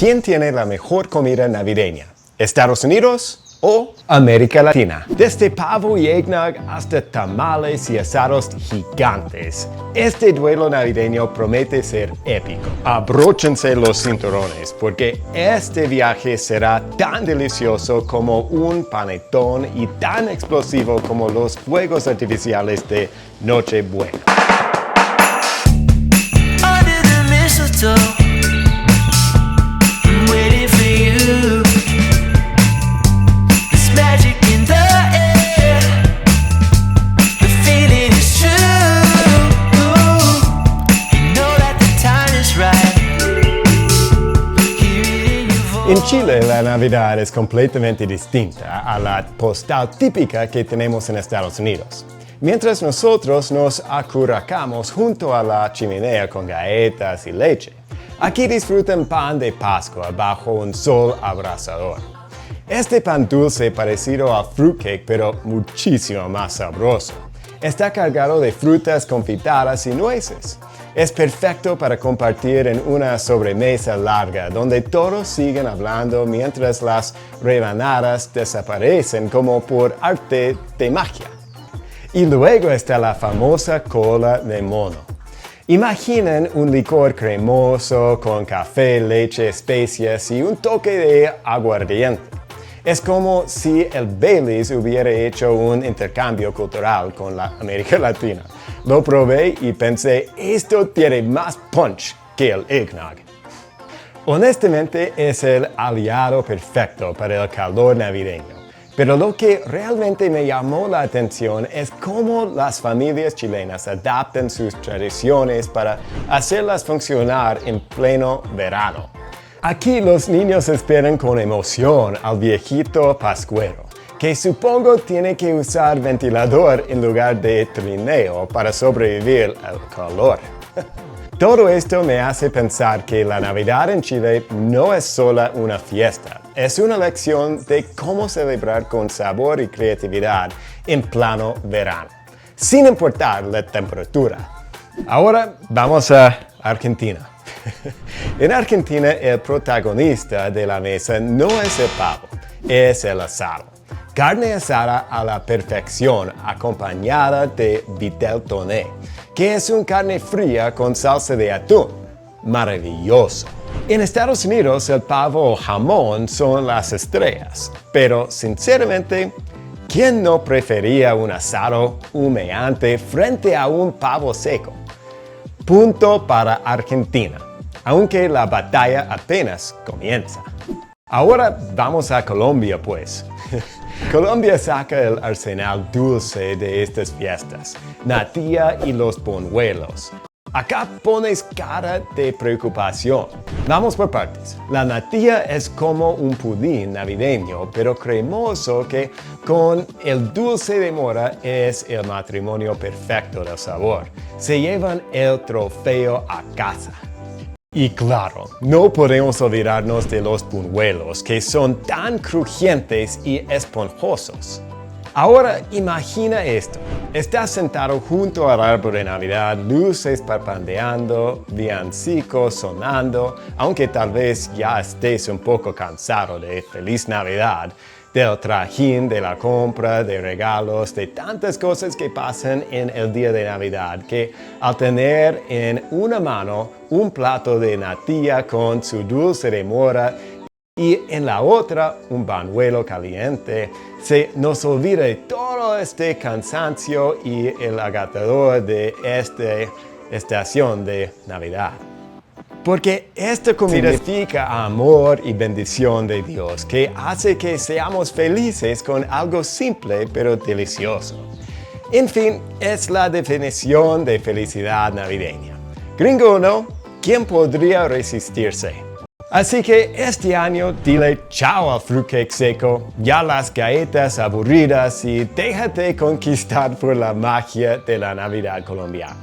¿Quién tiene la mejor comida navideña? ¿Estados Unidos o América Latina? Desde pavo y eggnog hasta tamales y asados gigantes, este duelo navideño promete ser épico. Abróchense los cinturones porque este viaje será tan delicioso como un panetón y tan explosivo como los fuegos artificiales de Nochebuena. Under the mistletoe, I'm waiting for you. There's magic in the air. The feeling is true. You know that the time is right. Hear it in your voice. En Chile, la Navidad es completamente distinta a la postal típica que tenemos en Estados Unidos. Mientras nosotros nos acurracamos junto a la chimenea con galletas y leche, aquí disfrutan pan de Pascua bajo un sol abrasador. Este pan dulce parecido al fruitcake, pero muchísimo más sabroso. Está cargado de frutas confitadas y nueces. Es perfecto para compartir en una sobremesa larga, donde todos siguen hablando mientras las rebanadas desaparecen como por arte de magia. Y luego está la famosa cola de mono. Imaginen un licor cremoso con café, leche, especias y un toque de aguardiente. Es como si el Baileys hubiera hecho un intercambio cultural con la América Latina. Lo probé y pensé, esto tiene más punch que el eggnog. Honestamente, es el aliado perfecto para el calor navideño. Pero lo que realmente me llamó la atención es cómo las familias chilenas adaptan sus tradiciones para hacerlas funcionar en pleno verano. Aquí los niños esperan con emoción al viejito pascuero, que supongo tiene que usar ventilador en lugar de trineo para sobrevivir al calor. Todo esto me hace pensar que la Navidad en Chile no es solo una fiesta, es una lección de cómo celebrar con sabor y creatividad en pleno verano, sin importar la temperatura. Ahora vamos a Argentina. En Argentina el protagonista de la mesa no es el pavo, es el asado. Carne asada a la perfección acompañada de vitel toné, que es una carne fría con salsa de atún. Maravilloso. En Estados Unidos el pavo o jamón son las estrellas, pero sinceramente, ¿quién no prefería un asado humeante frente a un pavo seco? Punto para Argentina, aunque la batalla apenas comienza. Ahora vamos a Colombia, pues. Colombia saca el arsenal dulce de estas fiestas, natilla y los buñuelos. Acá pones cara de preocupación. Vamos por partes. La natilla es como un pudín navideño, pero cremoso que con el dulce de mora es el matrimonio perfecto del sabor. Se llevan el trofeo a casa. Y claro, no podemos olvidarnos de los buñuelos, que son tan crujientes y esponjosos. Ahora imagina esto, estás sentado junto al árbol de Navidad, luces parpadeando, villancicos sonando, aunque tal vez ya estés un poco cansado de Feliz Navidad, del trajín, de la compra, de regalos, de tantas cosas que pasan en el día de Navidad, que al tener en una mano un plato de natilla con su dulce de mora y en la otra un buñuelo caliente, se nos olvida de todo este cansancio y el agotador de esta estación de Navidad. Porque esta comida significa amor y bendición de Dios, que hace que seamos felices con algo simple pero delicioso. En fin, es la definición de felicidad navideña. Gringo o no, ¿quién podría resistirse? Así que este año dile chao al fruitcake seco, ya las galletas aburridas y déjate conquistar por la magia de la Navidad colombiana.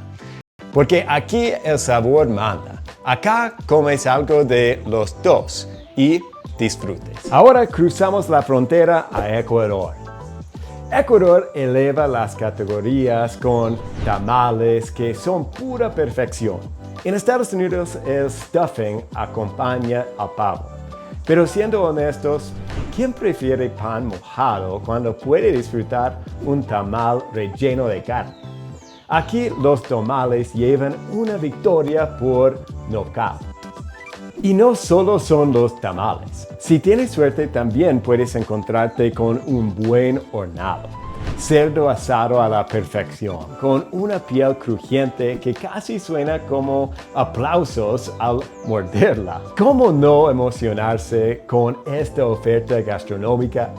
Porque aquí el sabor manda. Acá comes algo de los dos y disfrutes. Ahora cruzamos la frontera a Ecuador. Ecuador eleva las categorías con tamales que son pura perfección. En Estados Unidos el stuffing acompaña al pavo. Pero siendo honestos, ¿quién prefiere pan mojado cuando puede disfrutar un tamal relleno de carne? Aquí los tamales llevan una victoria por nocaut. Y no solo son los tamales. Si tienes suerte también puedes encontrarte con un buen hornado. Cerdo asado a la perfección, con una piel crujiente que casi suena como aplausos al morderla. ¿Cómo no emocionarse con esta oferta gastronómica?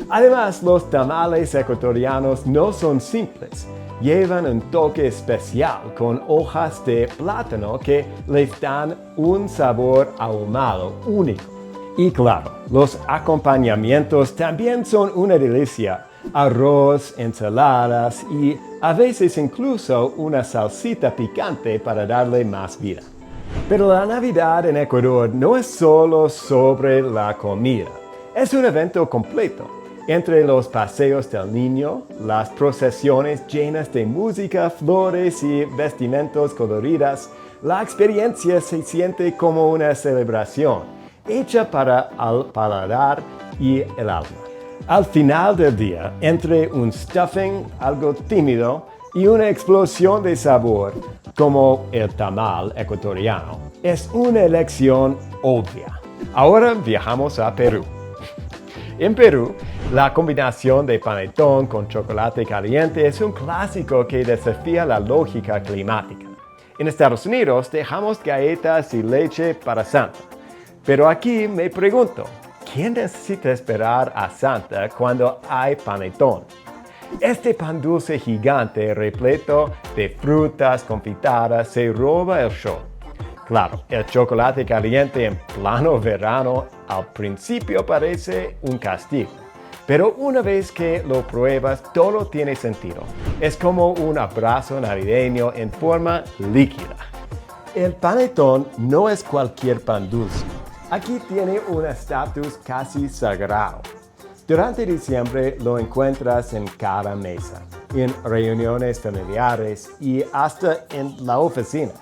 Además, los tamales ecuatorianos no son simples. Llevan un toque especial con hojas de plátano que les dan un sabor ahumado único. Y claro, los acompañamientos también son una delicia. Arroz, ensaladas y a veces incluso una salsita picante para darle más vida. Pero la Navidad en Ecuador no es solo sobre la comida, es un evento completo. Entre los paseos del niño, las procesiones llenas de música, flores y vestimentas coloridas, la experiencia se siente como una celebración, hecha para el paladar y el alma. Al final del día, entre un stuffing algo tímido y una explosión de sabor, como el tamal ecuatoriano, es una elección obvia. Ahora viajamos a Perú. En Perú, la combinación de panetón con chocolate caliente es un clásico que desafía la lógica climática. En Estados Unidos dejamos galletas y leche para Santa. Pero aquí me pregunto, ¿quién necesita esperar a Santa cuando hay panetón? Este pan dulce gigante repleto de frutas confitadas se roba el show. Claro, el chocolate caliente en plano verano al principio parece un castigo. Pero una vez que lo pruebas, todo tiene sentido. Es como un abrazo navideño en forma líquida. El panetón no es cualquier pan dulce. Aquí tiene un estatus casi sagrado. Durante diciembre lo encuentras en cada mesa, en reuniones familiares y hasta en la oficina.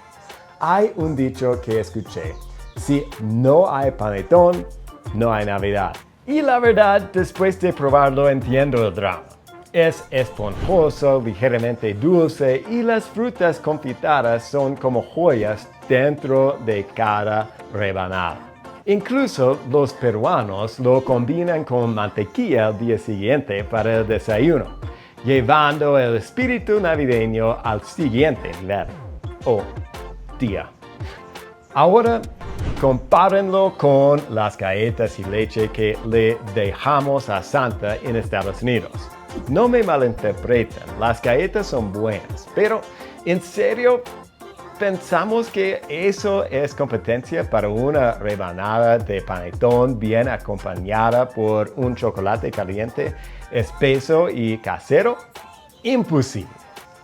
Hay un dicho que escuché: si no hay panetón, no hay Navidad. Y la verdad, después de probarlo entiendo el drama. Es esponjoso, ligeramente dulce y las frutas confitadas son como joyas dentro de cada rebanada. Incluso los peruanos lo combinan con mantequilla al día siguiente para el desayuno, llevando el espíritu navideño al siguiente nivel o día. Ahora, compárenlo con las galletas y leche que le dejamos a Santa en Estados Unidos. No me malinterpreten, las galletas son buenas, pero ¿en serio pensamos que eso es competencia para una rebanada de panetón bien acompañada por un chocolate caliente, espeso y casero? Imposible.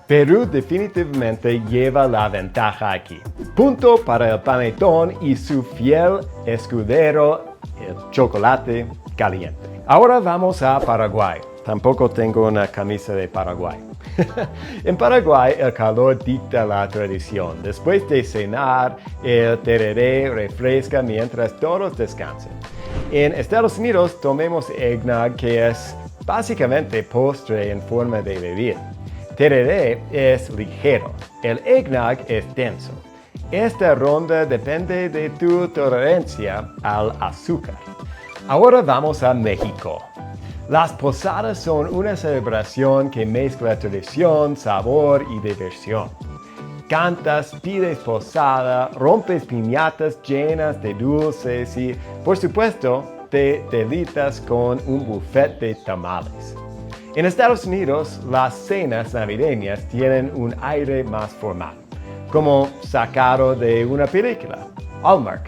Perú definitivamente lleva la ventaja aquí. Punto para el panetón y su fiel escudero, el chocolate caliente. Ahora vamos a Paraguay. Tampoco tengo una camisa de Paraguay. En Paraguay el calor dicta la tradición. Después de cenar, el tereré refresca mientras todos descansan. En Estados Unidos tomemos eggnog, que es básicamente postre en forma de bebida. Tereré es ligero, el eggnog es denso. Esta ronda depende de tu tolerancia al azúcar. Ahora vamos a México. Las posadas son una celebración que mezcla tradición, sabor y diversión. Cantas, pides posada, rompes piñatas llenas de dulces y, por supuesto, te deleitas con un buffet de tamales. En Estados Unidos, las cenas navideñas tienen un aire más formal, como sacado de una película. Hallmark.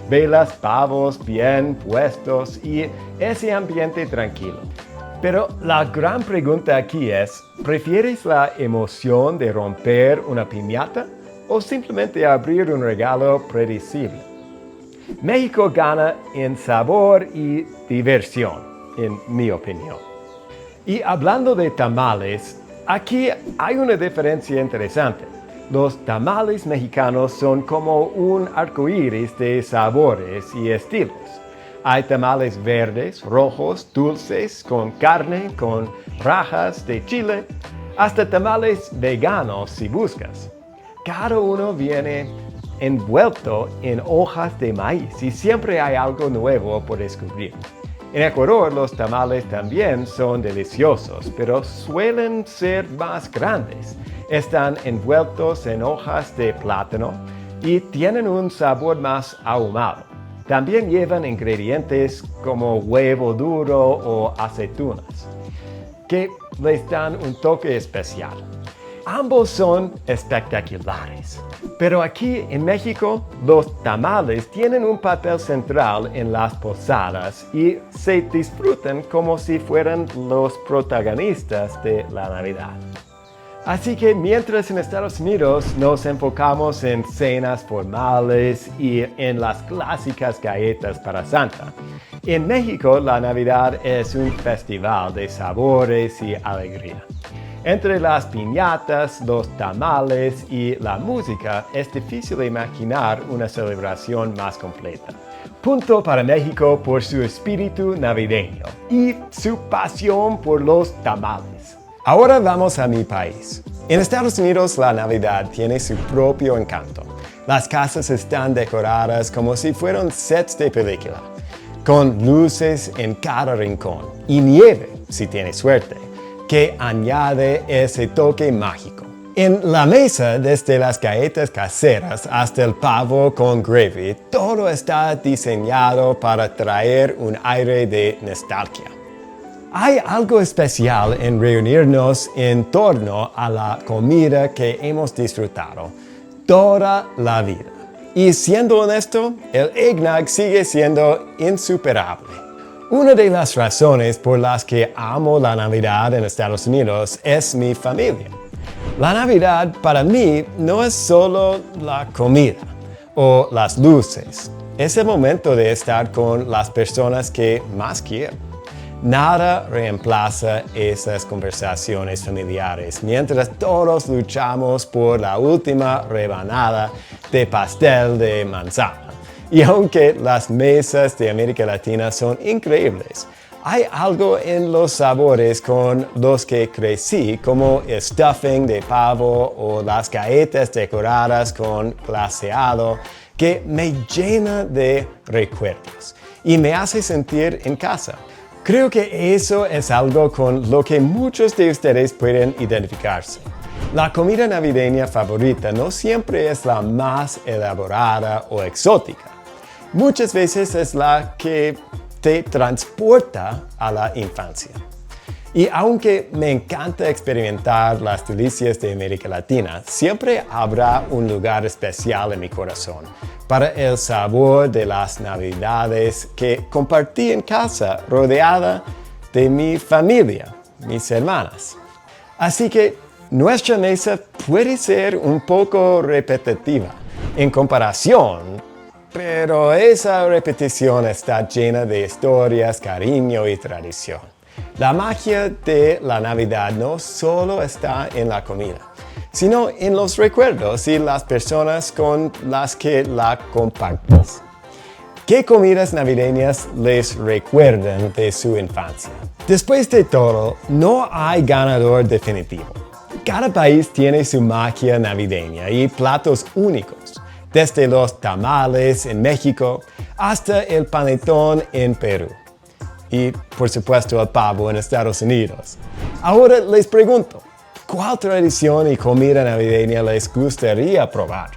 Velas, pavos bien puestos y ese ambiente tranquilo. Pero la gran pregunta aquí es, ¿prefieres la emoción de romper una piñata o simplemente abrir un regalo predecible? México gana en sabor y diversión, en mi opinión. Y hablando de tamales, aquí hay una diferencia interesante. Los tamales mexicanos son como un arcoíris de sabores y estilos. Hay tamales verdes, rojos, dulces, con carne, con rajas de chile, hasta tamales veganos si buscas. Cada uno viene envuelto en hojas de maíz y siempre hay algo nuevo por descubrir. En Ecuador los tamales también son deliciosos, pero suelen ser más grandes. Están envueltos en hojas de plátano y tienen un sabor más ahumado. También llevan ingredientes como huevo duro o aceitunas, que les dan un toque especial. Ambos son espectaculares, pero aquí en México los tamales tienen un papel central en las posadas y se disfrutan como si fueran los protagonistas de la Navidad. Así que mientras en Estados Unidos nos enfocamos en cenas formales y en las clásicas galletas para Santa, en México la Navidad es un festival de sabores y alegría. Entre las piñatas, los tamales y la música es difícil imaginar una celebración más completa. Punto para México por su espíritu navideño y su pasión por los tamales. Ahora vamos a mi país. En Estados Unidos la Navidad tiene su propio encanto. Las casas están decoradas como si fueran sets de película, con luces en cada rincón y nieve, si tienes suerte, que añade ese toque mágico. En la mesa, desde las galletas caseras hasta el pavo con gravy, todo está diseñado para traer un aire de nostalgia. Hay algo especial en reunirnos en torno a la comida que hemos disfrutado toda la vida. Y siendo honesto, el eggnog sigue siendo insuperable. Una de las razones por las que amo la Navidad en Estados Unidos es mi familia. La Navidad para mí no es solo la comida o las luces. Es el momento de estar con las personas que más quiero. Nada reemplaza esas conversaciones familiares mientras todos luchamos por la última rebanada de pastel de manzana. Y aunque las mesas de América Latina son increíbles, hay algo en los sabores con los que crecí, como el stuffing de pavo o las galletas decoradas con glaseado, que me llena de recuerdos y me hace sentir en casa. Creo que eso es algo con lo que muchos de ustedes pueden identificarse. La comida navideña favorita no siempre es la más elaborada o exótica. Muchas veces es la que te transporta a la infancia. Y aunque me encanta experimentar las delicias de América Latina, siempre habrá un lugar especial en mi corazón para el sabor de las Navidades que compartí en casa rodeada de mi familia, mis hermanas. Así que nuestra mesa puede ser un poco repetitiva en comparación, pero esa repetición está llena de historias, cariño y tradición. La magia de la Navidad no solo está en la comida, sino en los recuerdos y las personas con las que la compartes. ¿Qué comidas navideñas les recuerdan de su infancia? Después de todo, no hay ganador definitivo. Cada país tiene su magia navideña y platos únicos, desde los tamales en México hasta el panetón en Perú. Y, por supuesto, el pavo en Estados Unidos. Ahora les pregunto, ¿cuál tradición y comida navideña les gustaría probar?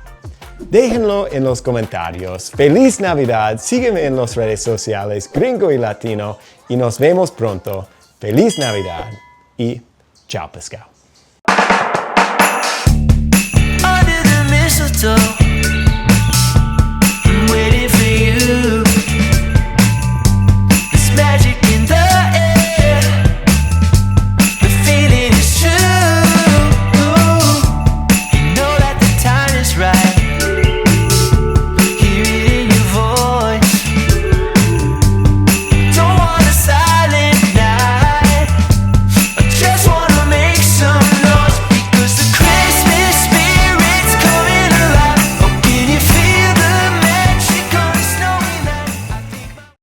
Déjenlo en los comentarios. ¡Feliz Navidad! Sígueme en las redes sociales Gringo y Latino y nos vemos pronto. ¡Feliz Navidad! Y chao pescado. Under the mistletoe.